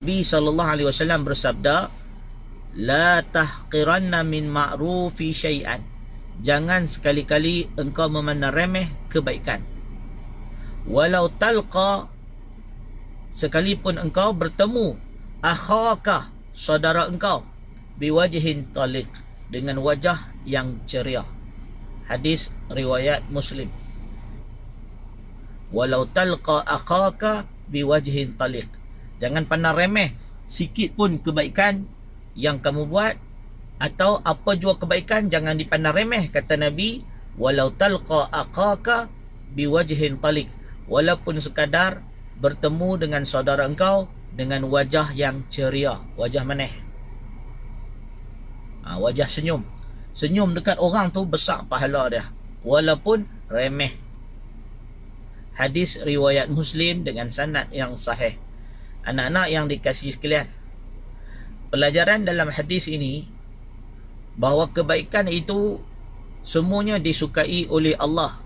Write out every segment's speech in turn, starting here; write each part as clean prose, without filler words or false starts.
Nabi SAW bersabda, La tahqiranna min ma'rufi syai'an. Jangan sekali-kali engkau memandang remeh kebaikan. Walau talqa, sekalipun engkau bertemu akhaka, saudara engkau, biwajhin taliq, dengan wajah yang ceria. Hadis riwayat Muslim. Walau talqa akhaka biwajhin taliq. Jangan pandang remeh sikit pun kebaikan yang kamu buat, atau apa jua kebaikan jangan dipandang remeh. Kata Nabi, walau talqa akhaka biwajhin taliq, walaupun sekadar bertemu dengan saudara engkau dengan wajah yang ceria, wajah maneh, wajah senyum. Senyum dekat orang tu besar pahala dia, walaupun remeh. Hadis riwayat Muslim dengan sanad yang sahih. Anak-anak yang dikasihi sekalian, pelajaran dalam hadis ini bahawa kebaikan itu semuanya disukai oleh Allah,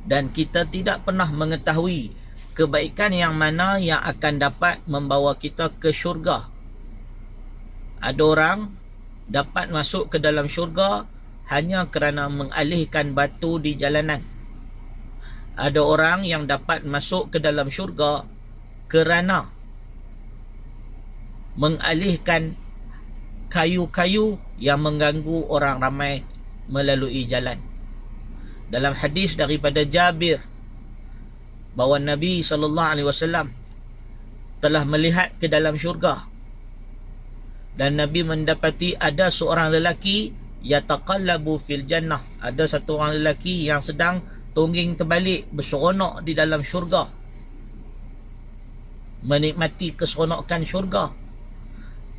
dan kita tidak pernah mengetahui kebaikan yang mana yang akan dapat membawa kita ke syurga. Ada orang dapat masuk ke dalam syurga hanya kerana mengalihkan batu di jalanan. Ada orang yang dapat masuk ke dalam syurga kerana mengalihkan kayu-kayu yang mengganggu orang ramai melalui jalan. Dalam hadis daripada Jabir, bahawa Nabi SAW telah melihat ke dalam syurga, dan Nabi mendapati ada seorang lelaki yataqallabu fil jannah. Ada satu orang lelaki yang sedang tongging terbalik berseronok di dalam syurga, menikmati keseronokan syurga,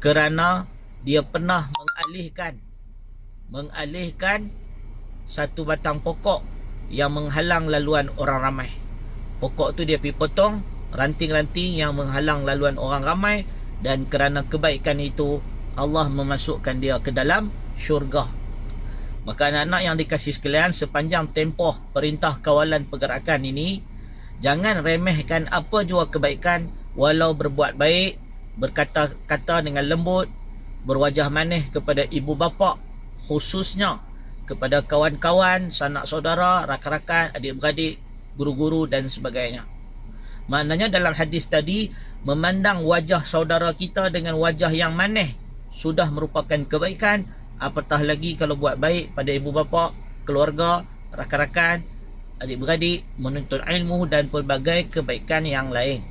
kerana dia pernah mengalihkan satu batang pokok yang menghalang laluan orang ramai. Pokok tu dia pergi potong ranting-ranting yang menghalang laluan orang ramai, dan kerana kebaikan itu Allah memasukkan dia ke dalam syurga. Maka anak-anak yang dikasihi sekalian, sepanjang tempoh perintah kawalan pergerakan ini, jangan remehkan apa jua kebaikan, walau berbuat baik, berkata-kata dengan lembut, berwajah manis kepada ibu bapa, khususnya kepada kawan-kawan, sanak saudara, rakan-rakan, adik-beradik, guru-guru dan sebagainya. Maknanya dalam hadis tadi, memandang wajah saudara kita dengan wajah yang manis sudah merupakan kebaikan, apatah lagi kalau buat baik pada ibu bapa, keluarga, rakan-rakan, adik-beradik, menuntut ilmu dan pelbagai kebaikan yang lain.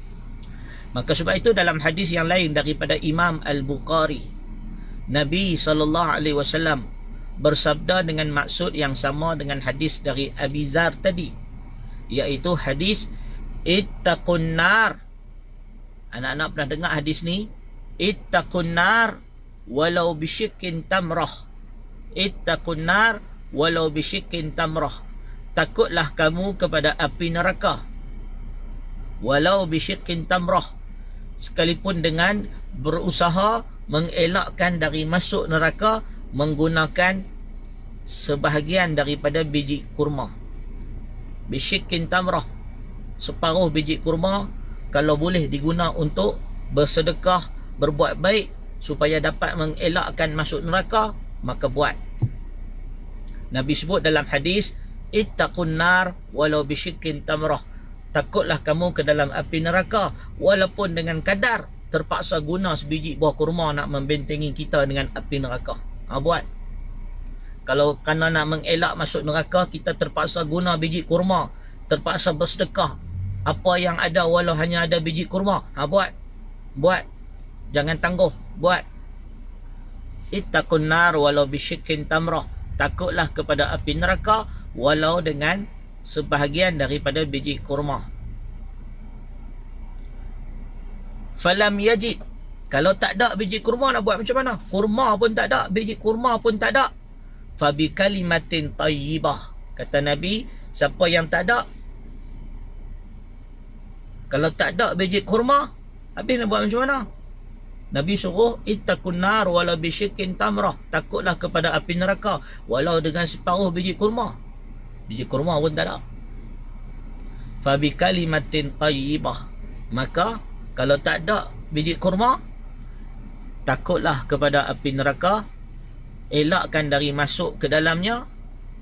Maka sebab itu dalam hadis yang lain daripada Imam Al-Bukhari, Nabi SAW bersabda dengan maksud yang sama dengan hadis dari Abi Zar tadi, iaitu hadis ittaqun nar. Anak-anak pernah dengar hadis ni? Ittaqun nar walau bisyikkin tamrah. Ittaqun nar walau bisyikkin tamrah. Takutlah kamu kepada api neraka, walau bisyikkin tamrah, sekalipun dengan berusaha mengelakkan dari masuk neraka menggunakan sebahagian daripada biji kurma. Bisyikkin tamrah, separuh biji kurma, kalau boleh diguna untuk bersedekah, berbuat baik supaya dapat mengelakkan masuk neraka, maka buat. Nabi sebut dalam hadis, ittaqun nar walau bisyikkin tamrah. Takutlah kamu ke dalam api neraka walaupun dengan kadar terpaksa guna sebiji buah kurma nak membentengi kita dengan api neraka. Buat. Kalau kerana nak mengelak masuk neraka, kita terpaksa guna biji kurma, terpaksa bersedekah apa yang ada walau hanya ada biji kurma. Buat. Buat. Jangan tangguh. Buat. Ittaqun nar walau bisyikkin tamrah. Takutlah kepada api neraka walau dengan sebahagian daripada biji kurma. Falam yajid, kalau tak ada biji kurma nak buat macam mana? Kurma pun tak ada, biji kurma pun tak ada. Fabi kalimatin tayyibah. Kata Nabi, siapa yang tak ada, kalau tak ada biji kurma, habis nak buat macam mana? Nabi suruh ittaqun nar walau bisyikkin tamrah. Takutlah kepada api neraka walau dengan separuh biji kurma. Biji kurma pun tak ada. Fabi kalimatin tayyibah. Maka kalau tak ada biji kurma, takutlah kepada api neraka, elakkan dari masuk ke dalamnya,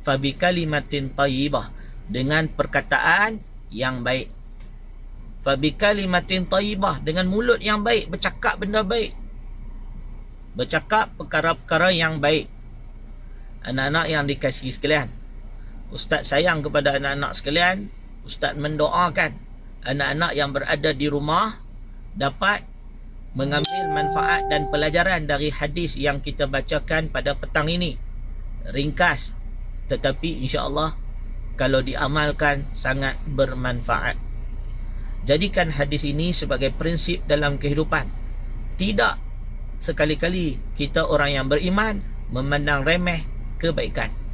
fabi kalimatin thayyibah, dengan perkataan yang baik. Fabi kalimatin thayyibah, dengan mulut yang baik, bercakap benda baik, bercakap perkara-perkara yang baik. Anak-anak yang dikasihi sekalian, Ustaz sayang kepada anak-anak sekalian. Ustaz mendoakan anak-anak yang berada di rumah dapat mengambil manfaat dan pelajaran dari hadis yang kita bacakan pada petang ini. Ringkas, tetapi insya-Allah kalau diamalkan sangat bermanfaat. Jadikan hadis ini sebagai prinsip dalam kehidupan. Tidak sekali-kali kita orang yang beriman memandang remeh kebaikan.